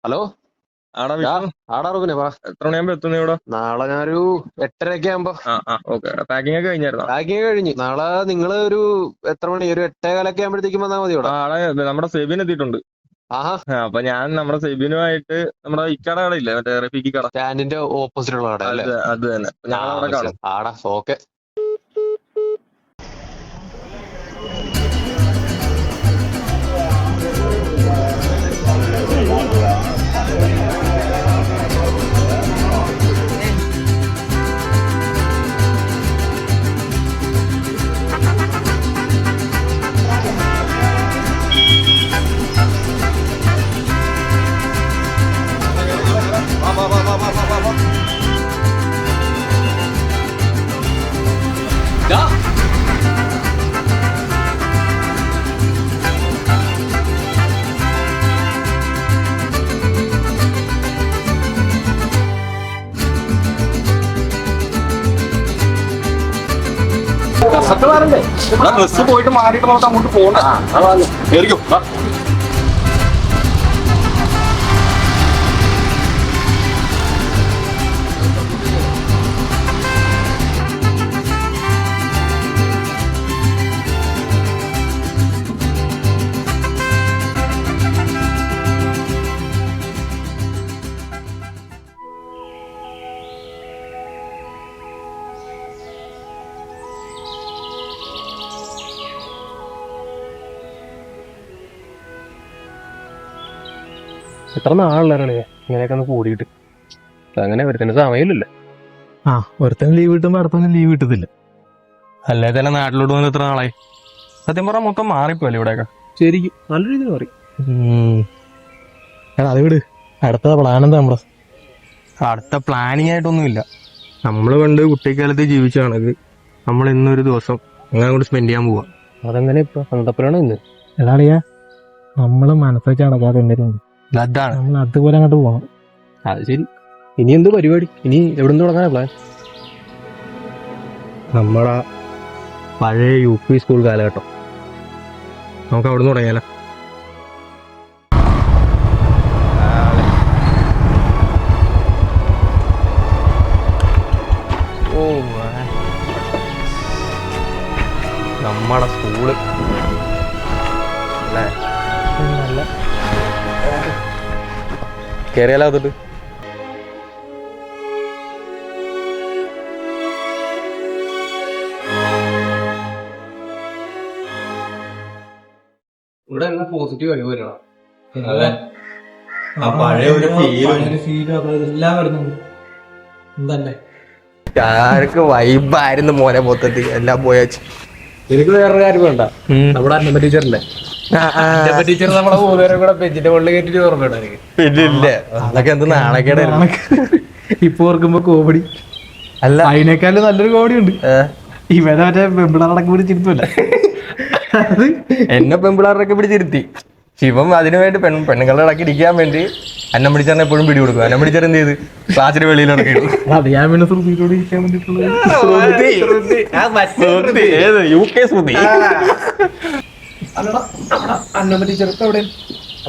Hello. ആടാ വിഷ്ണു, ആടാ റുബിനെ പറ. എത്ര മണിയാകുമ്പോ എത്തുന്നു ഇവിടെ? നാളെ ഞാനൊരു 8:30 ആകുമ്പോ. ഓക്കെ. പാക്കിംഗ് ഒക്കെ കഴിഞ്ഞായിരുന്നോ? പാക്കിങ് കഴിഞ്ഞു. നാളെ നിങ്ങള് ഒരു എത്ര മണി, ഒരു 8:15 ആകുമ്പോഴത്തേക്കും വന്നാൽ മതി ഇവിടെ. ആടെ നമ്മുടെ സെബിൻ എത്തിയിട്ടുണ്ട്. ആഹാ. അപ്പൊ ഞാൻ നമ്മുടെ സെബിനുമായിട്ട് നമ്മുടെ ഇക്കട കടയില്ലേ, മറ്റേ റഫീഖി കട, സ്റ്റാൻഡിന്റെ ഓപ്പോസിറ്റ് ഉള്ള കട അല്ലേ? അത് തന്നെ. ഞങ്ങൾ അവിടെ കാണും. ആടാ ഓക്കെ. ബസ് പോയിട്ട് മാറിയിട്ട് നമുക്ക് അങ്ങോട്ട് പോകണം. എത്ര നാളുള്ളവരാണ് ഇങ്ങനെയൊക്കെ ഒന്ന് കൂടിയിട്ട്. അങ്ങനെ ഒരുത്തന്നെ സമയമില്ലല്ലോ. ഒരുത്തന്നെ ലീവ് കിട്ടുമ്പോ അടുത്തൊന്നും ലീവ് കിട്ടത്തില്ല. അല്ലേ തന്നെ നാട്ടിലോട്ട് വന്ന് എത്ര നാളായി. സത്യം പറഞ്ഞാൽ മൊത്തം മാറിപ്പോല്ലേ ഇവിടെയൊക്കെ. ശരിക്കും നല്ല രീതിയിൽ മാറി. അത് വിട്, അടുത്ത പ്ലാൻ എന്താ നമ്മുടെ? അടുത്ത പ്ലാനിങ് ആയിട്ടൊന്നുമില്ല. നമ്മൾ പണ്ട് കുട്ടിക്കാലത്ത് ജീവിച്ചാണെങ്കിൽ നമ്മൾ ഇന്നൊരു ദിവസം അങ്ങനെ കൂടി സ്പെൻഡ് ചെയ്യാൻ പോവാ. അതെങ്ങനെ ഇപ്പൊ സന്തപ്പനാണ് ഇന്ന്? എടാളിയാ, നമ്മള് മനസ്സൊക്കെ അടക്കാതെ എന്തെങ്കിലും അതാണ് നമ്മൾ അതുപോലെ അങ്ങോട്ട് പോകണം. അത് ശരി. ഇനി എന്ത് പരിപാടി? ഇനി എവിടെ നിന്ന് തുടങ്ങാനാ പ്ലാൻ? നമ്മളാ പഴയ UP സ്കൂൾ കാലഘട്ടം നമുക്ക് അവിടെ നിന്ന് തുടങ്ങിയാലോ? നമ്മുടെ സ്കൂള് അല്ലേ? നല്ല കേറിയാലോ അതിട്ട്? ഇവിടെ എല്ലാം പോസിറ്റീവ് ആയി വരണം. പഴയ ഒരു എല്ലാം വരുന്നുണ്ട്. എന്തല്ലേ ആർക്ക് വൈബായിരുന്നു മോനെ മൊത്തത്തിൽ എല്ലാം പോയാച്ച്. എനിക്ക് വേറൊരു കാര്യം വേണ്ട. നമ്മുടെ അന്നമ്മ ടീച്ചറില്ലേ, ടീച്ചർ നമ്മളെ മൂന്നുപേരും കൂടെ ബെഞ്ചിന്റെ മുകളിൽ കയറ്റിട്ട് ഓർമ്മയുണ്ട് എനിക്ക്. പിന്നെ അതൊക്കെ എന്ത് നാണക്കേടായിരുന്നു. ഇപ്പൊ ഓർക്കുമ്പോ കോമഡി അല്ല, അതിനേക്കാളും നല്ലൊരു കോമഡി ഉണ്ട്. ഇവനെ മറ്റേ പെമ്പിളടക്കം പിടിച്ചിരുത്തല്ല, അത് എന്നെ പെമ്പിളാറൊക്കെ പിടിച്ചിരുത്തി. ശിവം അതിനു വേണ്ടി പെണ്ണുങ്ങളുടെ ഇടയ്ക്ക് ഇരിക്കാൻ വേണ്ടി അന്നം പിടിച്ചാറിനെ എപ്പോഴും പിടി കൊടുക്കും. അന്നം പിടിച്ചാൽ എന്ത് ചെയ്ത് ക്ലാസ്സിന് വെളിയിൽ ഇറക്കിയിട്ടു. അത് ഞാൻ പിന്നെ ശ്രുതിയോട് ഇരിക്കാൻ വേണ്ടിട്ടുള്ളത്. അന്നമ്മ ടീച്ചർ ഇപ്പൊ എവിടെ?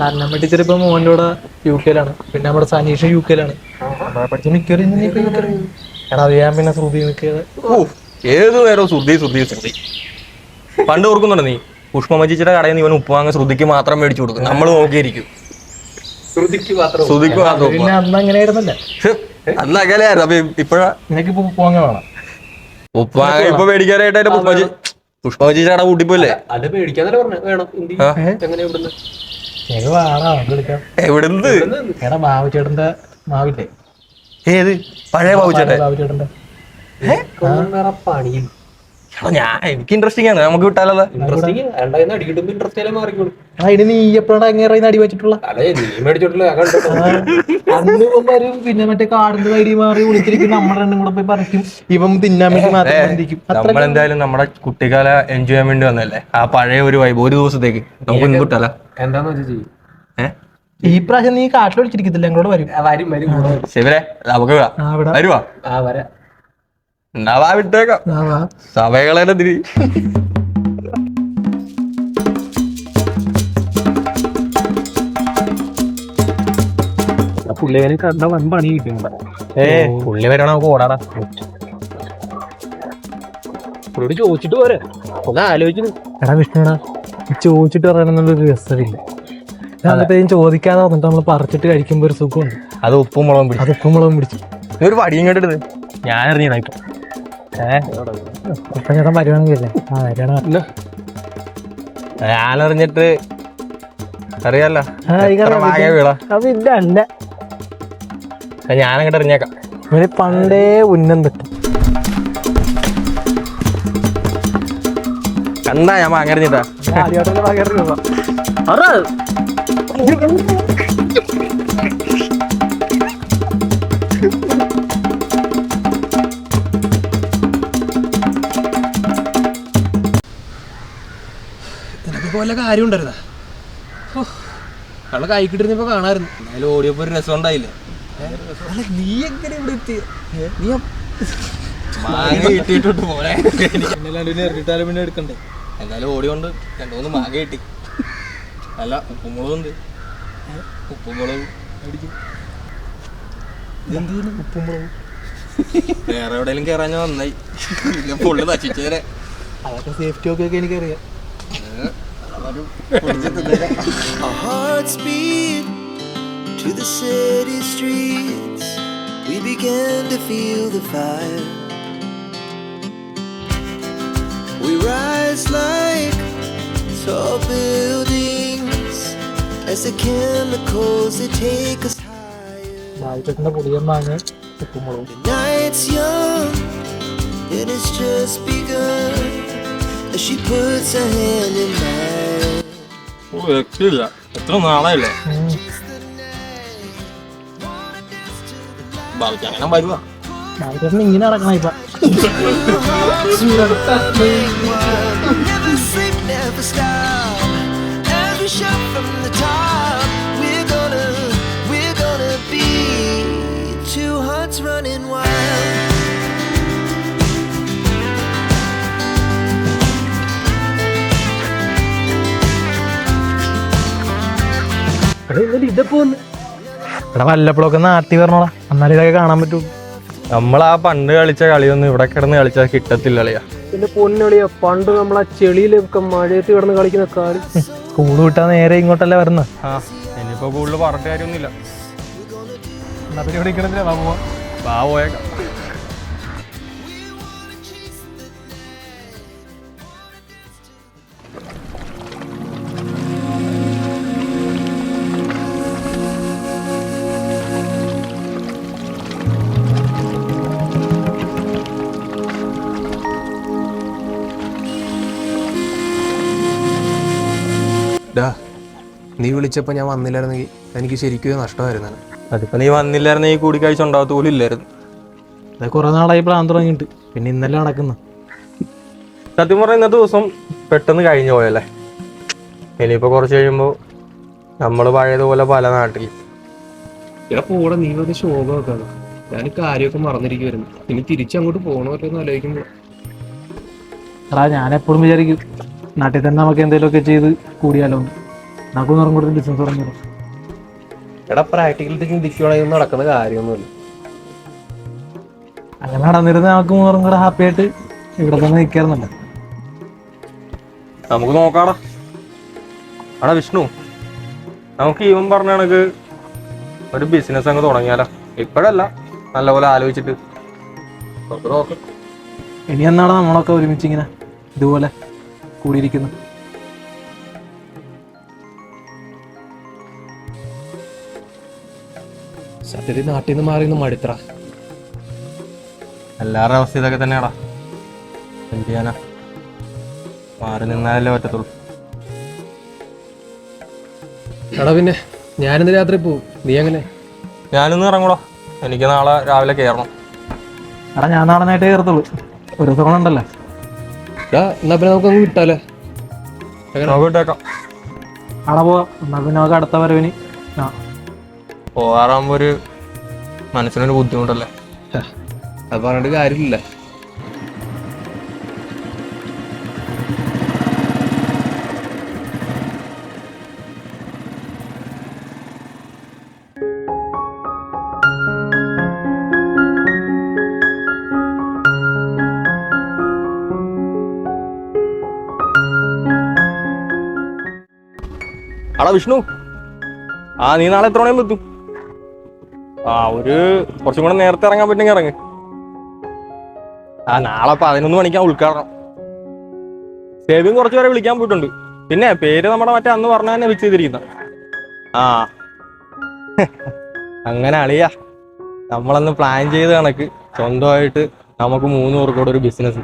അന്നമ്മ ടീച്ചർ ഇപ്പൊ മോൻ്റെ കൂടെ UK-ലാണ്. പിന്നെ നമ്മുടെ സനീഷ UK-ലാണ്. പഠിച്ച മിക്കവരും എടാ അത് ഞാൻ പിന്നെ ശ്രുതി നിൽക്കിയത്. ഏത് നേരവും ശ്രുതി. പണ്ട് ഓർക്കുന്നുണ്ടോ നീ? പുഷ്പമജിച്ചിയുടെ കടയിൽ നിന്ന് ഇവൻ ഉപ്പ് വാങ്ങാൻ ശ്രുതിക്ക് മാത്രം മേടിച്ചു കൊടുക്കും. നമ്മൾ നോക്കിയിരിക്കും. ശ്രുതിക്ക് മാത്രം പിന്നെ അന്ന് അങ്ങനെ ആയിരുന്നല്ലേ? അന്ന് അകലെയായിരുന്നു. അപ്പൊ ഇപ്പഴാ നിനക്ക് ഇപ്പൊ ഉപ്പ് വാങ്ങാൻ വേണം. ഉപ്പ് വാങ്ങാൻ ഇപ്പൊ മേടിക്കാനായിട്ട് പുഷ്പമജിച്ചിയുടെ കട കൂട്ടിപ്പോയില്ലേ? അത് മേടിക്കാന്നല്ലേ പറഞ്ഞു. വേണം എങ്ങനെ എവിടുന്ന് വിളിക്കാം? എവിടുന്ന്? എടാ ബാബുചേട്ടന്റെ മാവില്ലേ? ഏത് പഴയ ബാബുചേട്ടൻ? ബാബുചേട്ടന്റെ വേറെ പണിയും. എനിക്ക് ഇൻട്രസ്റ്റിംഗ് ആണ്. നമുക്ക് വിട്ടാലോ? അതിന് നീ എപ്പോഴാണ് അങ്ങനെ അടി വെച്ചിട്ടുള്ള? പിന്നെ മറ്റേ കാടിന്റെ ഐഡി മാറി വിളിച്ചിരിക്കും. നമ്മുടെ രണ്ടും കൂടെ പോയി പറിക്കും. ഇവൻ തിന്നാൻ വേണ്ടി മാത്രം. നമ്മളെന്തായാലും നമ്മുടെ കുട്ടിക്കാല എൻജോയ് ചെയ്യാൻ വേണ്ടി വന്നല്ലേ. ആ പഴയ ഒരു വൈബ് ഒരു ദിവസത്തേക്ക് നമുക്ക് ഇന്ന് വിട്ടാലോ? എന്താന്ന് വെച്ചാൽ ഈ പ്രാവശ്യം നീ കാട്ടിൽ വിളിച്ചിരിക്കത്തില്ല, ഞങ്ങളോട് വരും. ശിവരെ നമുക്ക് വരുവാ. ഉണ്ടാവാ വിട്ടേക്കാം. സഭകളെ തിരി പുള്ളിയെ കണ്ട വൻ പണി കിട്ടുന്നുണ്ട്. പുള്ളി വരണം നമുക്ക് ഓടാടാ. പുള്ളിയോട് ചോദിച്ചിട്ട് പോരെ, ഒന്ന് ആലോചിക്കുന്നു. എടാ വിഷ്ണുടാ, ചോദിച്ചിട്ട് പറയാനൊന്നുള്ളൊരു രസമില്ല. എന്നിട്ട് ചോദിക്കാതെ വന്നിട്ട് നമ്മൾ പറിച്ചിട്ട് കഴിക്കുമ്പോ ഒരു സുഖമുണ്ട്. അത് ഉപ്പും മുളകും പിടിച്ചു. അത് ഉപ്പും മുളകും പിടിച്ചു. നീ ഒരു വടിയും കേട്ടത് ഞാൻ ഇറങ്ങിയടാ ഇപ്പൊ. ഇപ്പൊ ചേട്ടൻ വരുവാണെങ്കിലേ ഞാനറിഞ്ഞിട്ട് അറിയാലോ വീടാ. അതില്ല അല്ല, ഞാനങ്ങോട്ട് എറിഞ്ഞേക്കാം. ഇവര് പണ്ടേ ഉന്നം തട്ടും. കണ്ടാ ഞാൻ വാങ്ങറിഞ്ഞിട്ടാ. നിനക്കിപ്പോ വല്ല കാര്യം ഉണ്ടായിരുന്ന അവളെ കൈ കിട്ടിരുന്നപ്പോ കാണായിരുന്നു. എന്നാലും ഓടിയപ്പോ ഒരു രസം ഉണ്ടായില്ലേ? നീ എങ്ങനെ ഇവിടെ എത്തി? നീ മാങ്ങ കിട്ടിയിട്ടുണ്ട് പോലെ. എറിഞ്ഞിട്ടാലും പിന്നെ എടുക്കണ്ടേ? എന്തായാലും ഓടിയോണ്ട് 2-3 മാങ്ങ കിട്ടി. അല്ല ഉപ്പുമുളകുണ്ട്. ഉപ്പുമുളകും ഉപ്പുമുളകും വേറെ എവിടെയെങ്കിലും കയറാൻ നന്നായി. പൊള്ളി നശിച്ചേരെ. അതൊക്കെ സേഫ്റ്റി ഒക്കെ എനിക്കറിയാം. Our hearts beat to the city streets. We began to feel the fire. We rise like tall buildings as the chemicals they take us higher. പുളിയം മാങ്ങ ഉപ്പുമുളകും. The night's young and it's just begun as she puts her hand in mine. രക്ഷയില്ല. എത്ര നാളായില്ലേ അങ്ങനെ വരുവാ. ചേട്ടൻ ഇങ്ങനെ നടക്കണം ഇപ്പൊ. Never sleep, never stop. As we shout from the top, we're gonna be two hearts running wild. എടാ വല്ലപ്പോഴൊക്കെ നാട്ടി വരണോടാ, എന്നാലും ഇതൊക്കെ കാണാൻ പറ്റൂ. നമ്മളാ പണ്ട് കളിച്ച കളിയൊന്നും ഇവിടെ കിടന്ന് കളിച്ചാൽ കിട്ടത്തില്ല കളിയാ. പിന്നെ പൊന്നളിയാ, പണ്ട് നമ്മളാ ചെളിയിലൊക്കെ മഴയത്ത് കിടന്ന് കളിക്കുന്ന കളി. സ്കൂൾ വിട്ടാ നേരെ ഇങ്ങോട്ടല്ലേ വരുന്നത്. ഇനിയിപ്പോ കൂടുതൽ പറഞ്ഞിട്ട് കാര്യമൊന്നുമില്ല. എന്നാ പിന്നെ ഇവിടെ ഇരിക്കണത്തില്ല, വാ പോവാം. പോയേക്കാം. നീ വിളിച്ചപ്പോൾ ഞാൻ വന്നില്ലായിരുന്നെങ്കിൽ എനിക്ക് ശരിക്കും നഷ്ടമായിരുന്നു. അതിപ്പോ നീ വന്നില്ലായിരുന്നെങ്കിൽ കൂടിക്കാഴ്ച ഉണ്ടാകത്ത പോലും ഇല്ലായിരുന്നു. അത് കുറെ നാളായി പ്ലാൻ തുടങ്ങിയിട്ട്, പിന്നെ ഇന്നലെ നടക്കുന്ന. സത്യം പറഞ്ഞ ഇന്നത്തെ ദിവസം പെട്ടെന്ന് കഴിഞ്ഞു പോയല്ലേ. ഇനിയിപ്പോ കുറച്ച് കഴിയുമ്പോ നമ്മള് പഴയതുപോലെ പല നാട്ടിൽ. ഇവിടെ പോടെ നീ വന്ന് ശോഭമൊക്കെയാണ്. ഞാൻ കാര്യമൊക്കെ മറന്നിരിക്കുവായിരുന്നു. ഇനി തിരിച്ചങ്ങോട്ട് പോകണമല്ലോ ആലോചിക്കുമ്പോൾ. എടാ ഞാൻ എപ്പോഴും വിചാരിക്കും നാട്ടിൽ തന്നെ നമുക്ക് എന്തെങ്കിലുമൊക്കെ ചെയ്ത് കൂടിയാലോ. നമുക്കൊന്നും ഇറങ്ങോട്ട് ബിസിനസ് തുടങ്ങിയത്. എടാ പ്രാക്ടിക്കലിട്ട് ചിന്തിക്കുകയാണെങ്കിൽ നടക്കുന്ന കാര്യമൊന്നുമില്ല. അങ്ങനെ നടന്നിരുന്ന നമുക്ക് മൂന്നും കൂടെ ഹാപ്പി ആയിട്ട് ഇവിടെ തന്നെ നിൽക്കാറുന്നല്ലോ. നമുക്ക് നോക്കാടാ. ആടാ വിഷ്ണു, നമുക്ക് ഇവൻ പറഞ്ഞ കണക്ക് ഒരു ബിസിനസ് അങ്ങ് തുടങ്ങിയാലോ. ഇപ്പോഴല്ല, നല്ലപോലെ ആലോചിച്ചിട്ട് നോക്കാം. ഇനി എന്നാണ് നമ്മളൊക്കെ ഒരുമിച്ച് ഇങ്ങനെ ഇതുപോലെ കൂടിയിരിക്കുന്നത്? സത്യത്തിൽ നാട്ടിൽ നിന്ന് മാറി മടുത്ര. എല്ലാവരുടെ അവസ്ഥ ഇതൊക്കെ തന്നെയാടാ. എന്ത് ചെയ്യാനാ, മാറി നിന്നാലല്ലേ പറ്റത്തുള്ളൂ. എടാ പിന്നെ ഞാനിന്ന് രാത്രി പോവും, നീ എങ്ങനെ? ഞാനിന്ന് ഇറങ്ങൂടാ, എനിക്ക് നാളെ രാവിലെ കയറണം. എടാ ഞാൻ നാളെ നേട്ടേ കയറത്തുള്ളൂ, ഒരു ദിവസം ഉണ്ടല്ലേ. എന്നാ പിന്നെ നമുക്ക് അങ്ങ് വിട്ടാലേ? നമുക്ക് വിട്ടേക്കാം. ആണോ പോവാം. എന്നാ പിന്നെ നമുക്ക് അടുത്ത വരവിന് പോകാറാകുമ്പോ ഒരു മനസ്സിനൊരു ബുദ്ധിമുട്ടല്ലേ. അത് പറഞ്ഞിട്ട് കാര്യമില്ല. ആടാ വിഷ്ണു, ആ നീ നാളെ എത്ര മണിയാകുമ്പോൾ എത്തും? ആ കുറച്ചും കൂടെ നേരത്തെ ഇറങ്ങാൻ പറ്റുമെങ്കിൽ ഇറങ്ങ്. ആ നാളെ 11 മണിക്കാ ഉദ്ഘാടനം. സേബിയും കുറച്ച് പേരെ വിളിക്കാൻ പോയിട്ടുണ്ട്. പിന്നെ പേര് നമ്മുടെ മറ്റേ അന്ന് പറഞ്ഞ തന്നെ ഫിക്സ് ചെയ്തിരിക്കുന്ന. ആ അങ്ങനെ അളിയാ, നമ്മളന്ന് പ്ലാൻ ചെയ്ത കണക്ക് സ്വന്തമായിട്ട് നമുക്ക് 3 പേർക്കൂടെ ഒരു ബിസിനസ്.